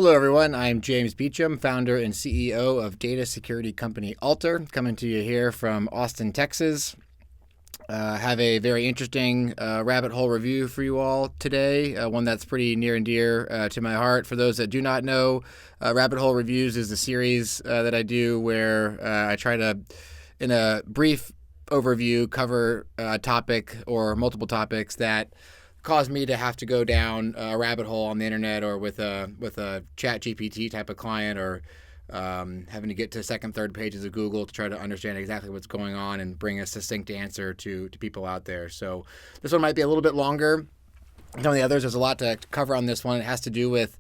Hello, everyone. I'm James Beecham, founder and CEO of data security company ALTR, coming to you here from Austin, Texas. Have a very interesting rabbit hole review for you all today, one that's pretty near and dear to my heart. For those that do not know, Rabbit Hole Reviews is a series that I do where I try to, in a brief overview, cover a topic or multiple topics that caused me to have to go down a rabbit hole on the internet or with a chat GPT type of client, or having to get to second, third pages of Google to try to understand exactly what's going on and bring a succinct answer to people out there. So this one might be a little bit longer. Some of the others, there's a lot to cover on this one. It has to do with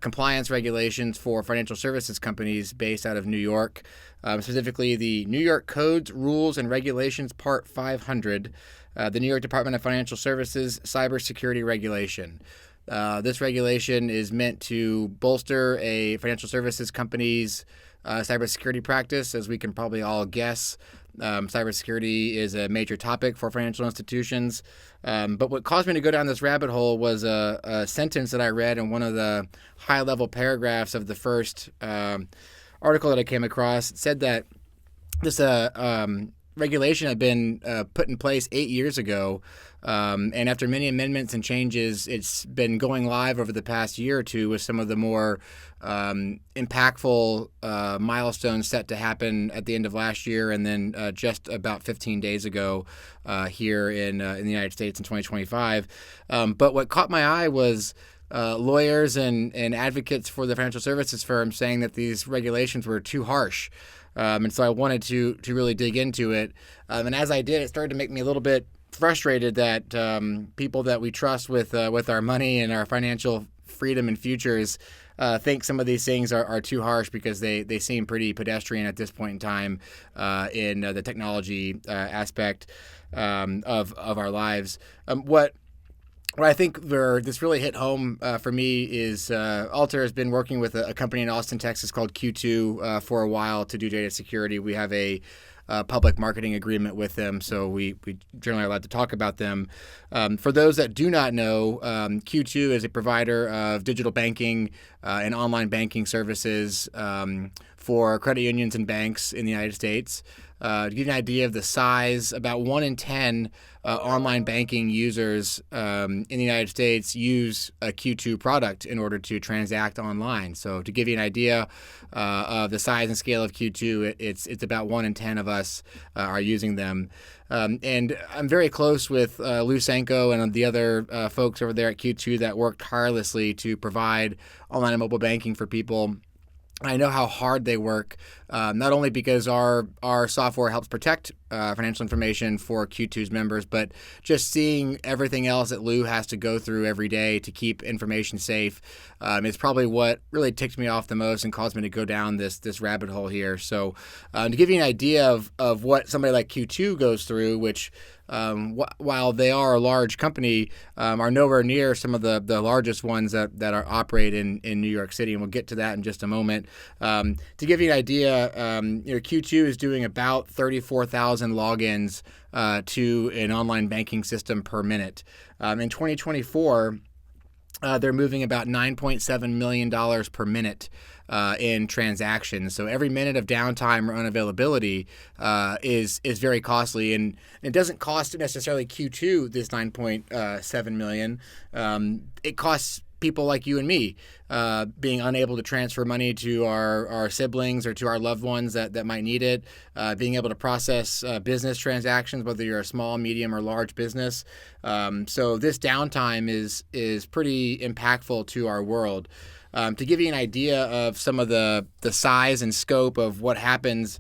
compliance regulations for financial services companies based out of New York, specifically the New York Codes, Rules, and Regulations Part 500, the New York Department of Financial Services cybersecurity regulation. This regulation is meant to bolster a financial services company's cybersecurity practice. As we can probably all guess, cybersecurity is a major topic for financial institutions. But what caused me to go down this rabbit hole was a sentence that I read in one of the high-level paragraphs of the first article that I came across. It said that this regulation had been put in place 8 years ago, and after many amendments and changes, it's been going live over the past year or two with some of the more impactful milestones set to happen at the end of last year, and then just about 15 days ago here in the United States in 2025. But what caught my eye was lawyers and advocates for the financial services firm saying that these regulations were too harsh. And so I wanted to really dig into it. And as I did, it started to make me a little bit frustrated that people that we trust with our money and our financial freedom and futures think some of these things are too harsh, because they seem pretty pedestrian at this point in time in the technology aspect of our lives. What I think this really hit home for me is ALTR has been working with a company in Austin, Texas called Q2 for a while to do data security. We have a public marketing agreement with them, so we generally are allowed to talk about them. For those that do not know, Q2 is a provider of digital banking and online banking services for credit unions and banks in the United States. To give you an idea of the size, about 1 in 10 online banking users in the United States use a Q2 product in order to transact online. So to give you an idea of the size and scale of Q2, it's about 1 in 10 of us are using them. And I'm very close with Lou Sanko and the other folks over there at Q2 that work tirelessly to provide online and mobile banking for people. I know how hard they work, not only because our software helps protect financial information for Q2's members, but just seeing everything else that Lou has to go through every day to keep information safe is probably what really ticked me off the most and caused me to go down this rabbit hole here. So to give you an idea of what somebody like Q2 goes through, which while they are a large company, are nowhere near some of the largest ones that are operate in New York City, and we'll get to that in just a moment. To give you an idea, Q2 is doing about 34,000 logins to an online banking system per minute. In 2024, they're moving about $9.7 million per minute in transactions. So every minute of downtime or unavailability is very costly, and it doesn't cost necessarily Q2 this $9.7 million. It costs people like you and me being unable to transfer money to our siblings or to our loved ones that might need it, being able to process business transactions, whether you're a small, medium, or large business. So this downtime is pretty impactful to our world. To give you an idea of some of the size and scope of what happens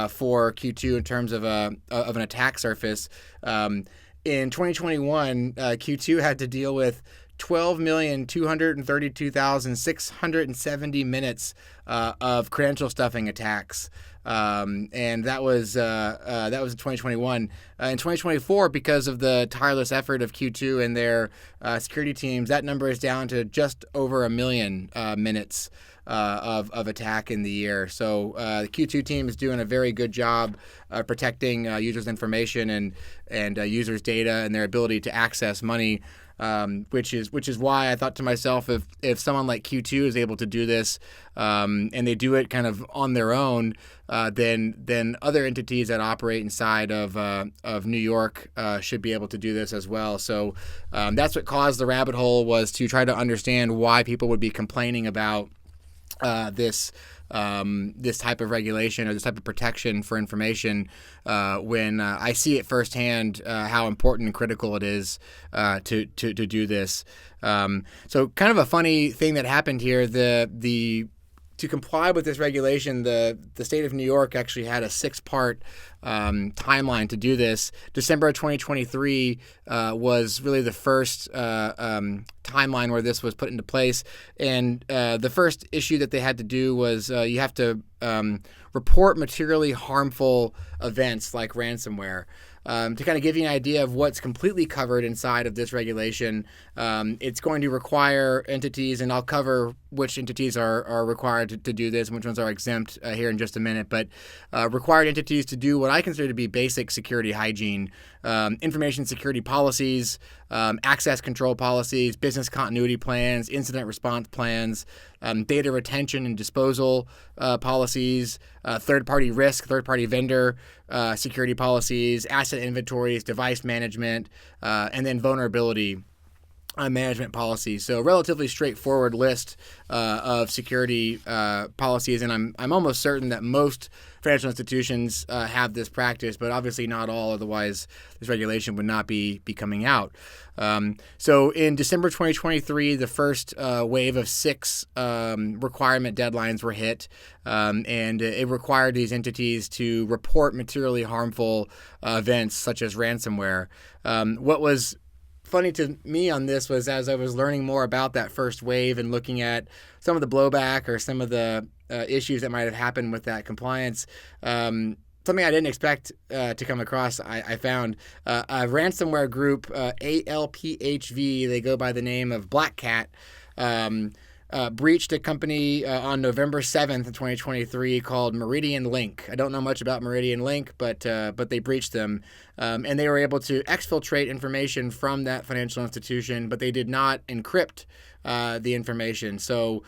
for Q2 in terms of an attack surface, in 2021, Q2 had to deal with 12,232,670 minutes of credential stuffing attacks. And that was in 2021. In 2024, because of the tireless effort of Q2 and their security teams, that number is down to just over 1 million minutes of attack in the year. So the Q2 team is doing a very good job protecting users' information and users' data and their ability to access money. Which is why I thought to myself, if someone like Q2 is able to do this, and they do it kind of on their own, then other entities that operate inside of New York should be able to do this as well. So that's what caused the rabbit hole, was to try to understand why people would be complaining about this type of regulation or this type of protection for information when I see it firsthand how important and critical it is to do this. So kind of a funny thing that happened here, to comply with this regulation, the state of New York actually had a 6-part timeline to do this. December of 2023 was really the first timeline where this was put into place. And the first issue that they had to do was you have to report materially harmful events like ransomware. To kind of give you an idea of what's completely covered inside of this regulation, it's going to require entities, and I'll cover which entities are required to do this and which ones are exempt here in just a minute, but required entities to do what I consider to be basic security hygiene, information security policies, access control policies, business continuity plans, incident response plans, data retention and disposal policies, third-party risk, third-party vendor security policies, asset inventories, device management, and then vulnerability management policies. So a relatively straightforward list of security policies, and I'm almost certain that most financial institutions have this practice, but obviously not all, otherwise this regulation would not be coming out. So in December 2023, the first wave of 6 requirement deadlines were hit, and it required these entities to report materially harmful events such as ransomware. What was funny to me on this was, as I was learning more about that first wave and looking at some of the blowback or some of the issues that might have happened with that compliance, something I didn't expect to come across, I found a ransomware group, ALPHV, they go by the name of Black Cat, breached a company on November 7th, 2023 called Meridian Link. I don't know much about Meridian Link, but they breached them. And they were able to exfiltrate information from that financial institution, but they did not encrypt the information. So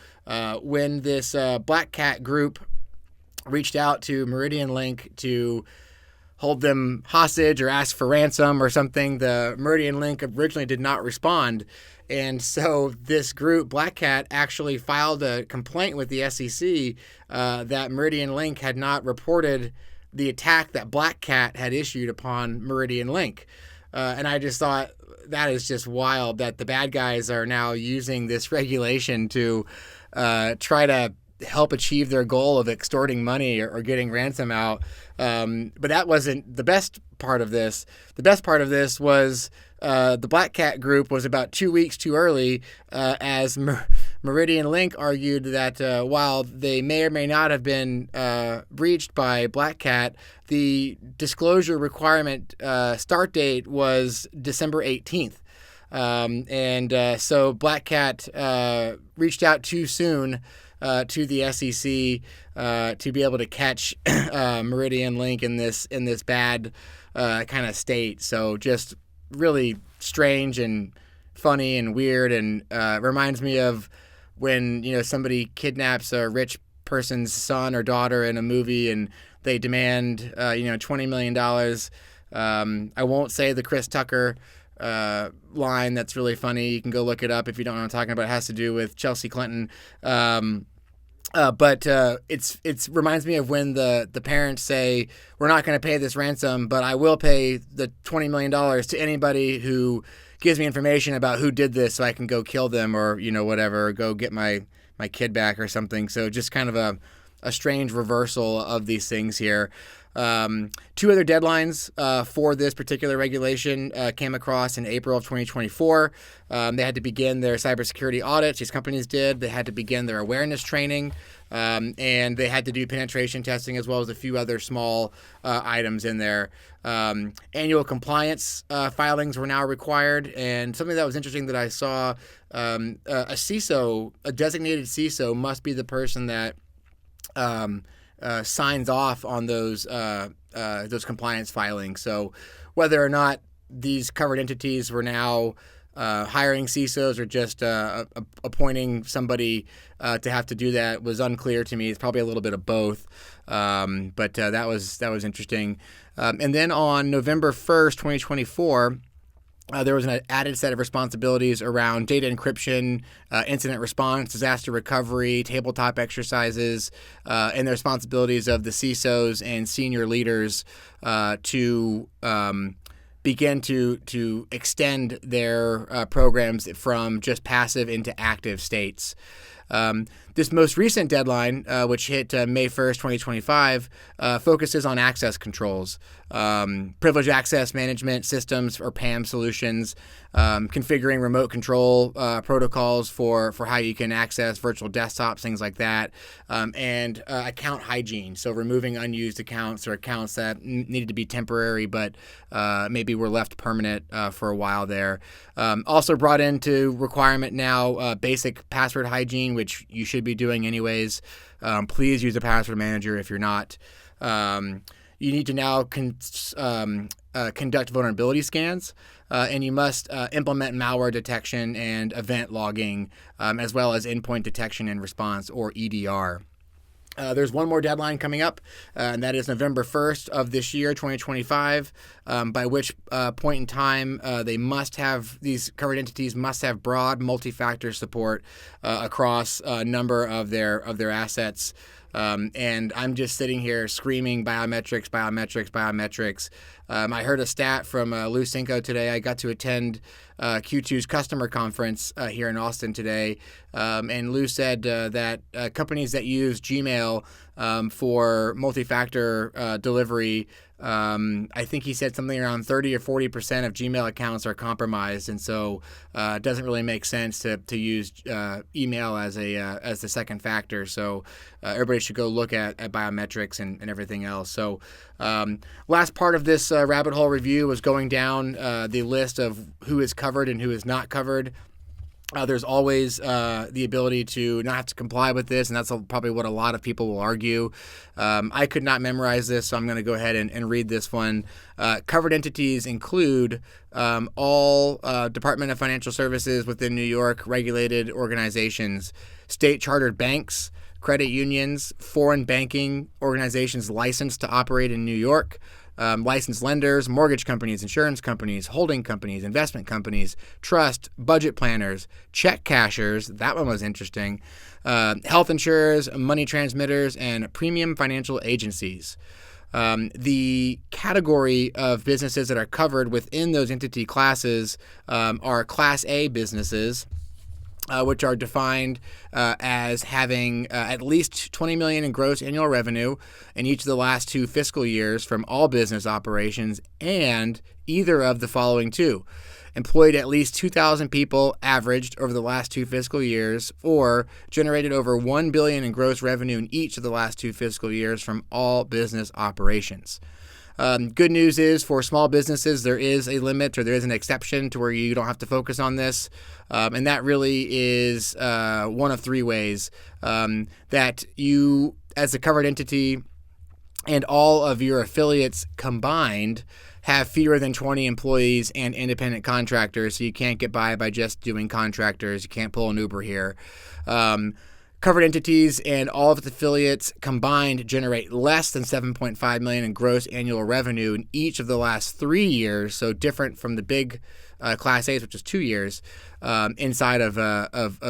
when this Black Cat group reached out to Meridian Link to hold them hostage or ask for ransom or something, the Meridian Link originally did not respond. And so this group, Black Cat, actually filed a complaint with the SEC that Meridian Link had not reported the attack that Black Cat had issued upon Meridian Link. And I just thought, that is just wild that the bad guys are now using this regulation to try to help achieve their goal of extorting money or getting ransom out. But that wasn't the best part of this. The best part of this was the Black Cat group was about 2 weeks too early, as Meridian Link argued that while they may or may not have been breached by Black Cat, the disclosure requirement start date was December 18th. So Black Cat reached out too soon to the SEC to be able to catch Meridian Link in this bad kind of state. So just really strange and funny and weird, and reminds me of when somebody kidnaps a rich person's son or daughter in a movie and they demand $20 million. I won't say the Chris Tucker line. That's really funny. You can go look it up if you don't know what I'm talking about. It has to do with Chelsea Clinton. But it reminds me of when the parents say, we're not going to pay this ransom, but I will pay the $20 million to anybody who gives me information about who did this so I can go kill them or, whatever, or go get my kid back or something. So just kind of a strange reversal of these things here. Two other deadlines for this particular regulation came across in April of 2024. They had to begin their cybersecurity audits. These companies did. They had to begin their awareness training, and they had to do penetration testing as well as a few other small items in there. Annual compliance filings were now required, and something that was interesting that I saw, a CISO, a designated CISO, must be the person that signs off on those compliance filings. So whether or not these covered entities were now hiring CISOs or just appointing somebody to have to do that was unclear to me. It's probably a little bit of both, but that was interesting. And then on November 1st, 2024, there was an added set of responsibilities around data encryption, incident response, disaster recovery, tabletop exercises, and the responsibilities of the CISOs and senior leaders to begin to extend their programs from just passive into active states. This most recent deadline, which hit May 1st, 2025, focuses on access controls, privileged access management systems or PAM solutions, configuring remote control protocols for how you can access virtual desktops, things like that, and account hygiene, so removing unused accounts or accounts that needed to be temporary but maybe were left permanent for a while there. Also brought into requirement now basic password hygiene, which you should be doing anyways. Please use a password manager if you're not. You need to now conduct vulnerability scans, and you must implement malware detection and event logging, as well as endpoint detection and response, or EDR. There's one more deadline coming up, and that is November 1st of this year, 2025, by which point in time these covered entities must have broad multi-factor support across a number of their assets. And I'm just sitting here screaming biometrics, biometrics, biometrics. I heard a stat from Lou Cinco today. I got to attend Q2's customer conference here in Austin today, and Lou said that companies that use Gmail for multi-factor delivery, I think he said something around 30 or 40% of Gmail accounts are compromised, and so it doesn't really make sense to use email as the second factor. So everybody should go look at biometrics and everything else. So last part of this rabbit hole review was going down the list of who is covered and who is not covered. There's always the ability to not have to comply with this, and that's probably what a lot of people will argue. I could not memorize this, so I'm going to go ahead and read this one. Covered entities include all Department of Financial Services within New York regulated organizations, state-chartered banks, credit unions, foreign banking organizations licensed to operate in New York, licensed lenders, mortgage companies, insurance companies, holding companies, investment companies, trust, budget planners, check cashers, that one was interesting, health insurers, money transmitters, and premium financial agencies. The category of businesses that are covered within those entity classes are Class A businesses, which are defined as having at least $20 million in gross annual revenue in each of the last 2 fiscal years from all business operations, and either of the following two: employed at least 2,000 people averaged over the last 2 fiscal years, or generated over $1 billion in gross revenue in each of the last 2 fiscal years from all business operations. Good news is, for small businesses, there is a limit, or there is an exception to where you don't have to focus on this. And that really is one of 3 ways that you, as a covered entity, and all of your affiliates combined, have fewer than 20 employees and independent contractors. So you can't get by just doing contractors. You can't pull an Uber here. Covered entities and all of its affiliates combined generate less than $7.5 million in gross annual revenue in each of the last 3 years, so different from the big Class A's, which is 2 years, inside of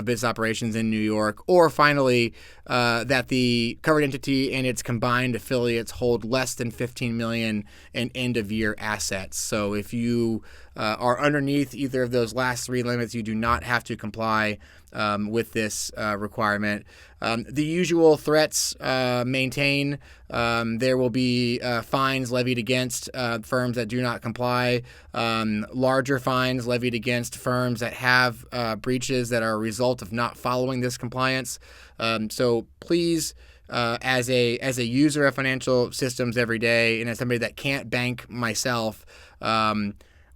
business operations in New York. Or finally, that the covered entity and its combined affiliates hold less than $15 million in end-of-year assets. So if you are underneath either of those last three limits, you do not have to comply with this requirement. The usual threats maintain. There will be fines levied against firms that do not comply, larger fines levied against firms that have breaches that are a result of not following this compliance. So please, as a user of financial systems every day, and as somebody that can't bank myself,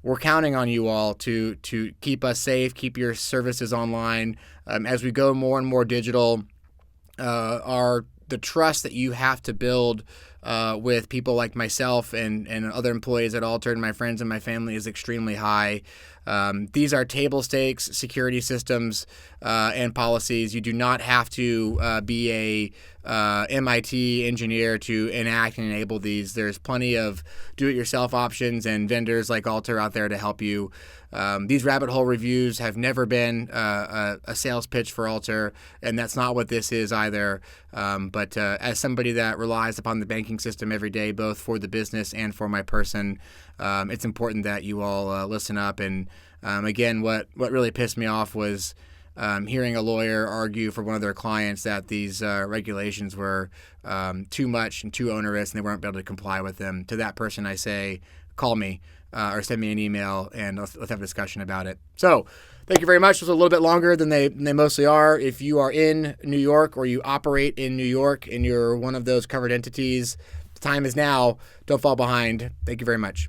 we're counting on you all to keep us safe, keep your services online. As we go more and more digital, the trust that you have to build with people like myself and other employees at ALTR and my friends and my family is extremely high. These are table stakes security systems and policies. You do not have to be a MIT engineer to enact and enable these. There's plenty of do-it-yourself options and vendors like ALTR out there to help you. These rabbit hole reviews have never been a sales pitch for ALTR, and that's not what this is either. But as somebody that relies upon the banking system every day, both for the business and for my person, it's important that you all listen up. And again, what really pissed me off was hearing a lawyer argue for one of their clients that these regulations were too much and too onerous and they weren't able to comply with them. To that person, I say, call me or send me an email and let's have a discussion about it. So thank you very much. It was a little bit longer than they mostly are. If you are in New York or you operate in New York and you're one of those covered entities, the time is now. Don't fall behind. Thank you very much.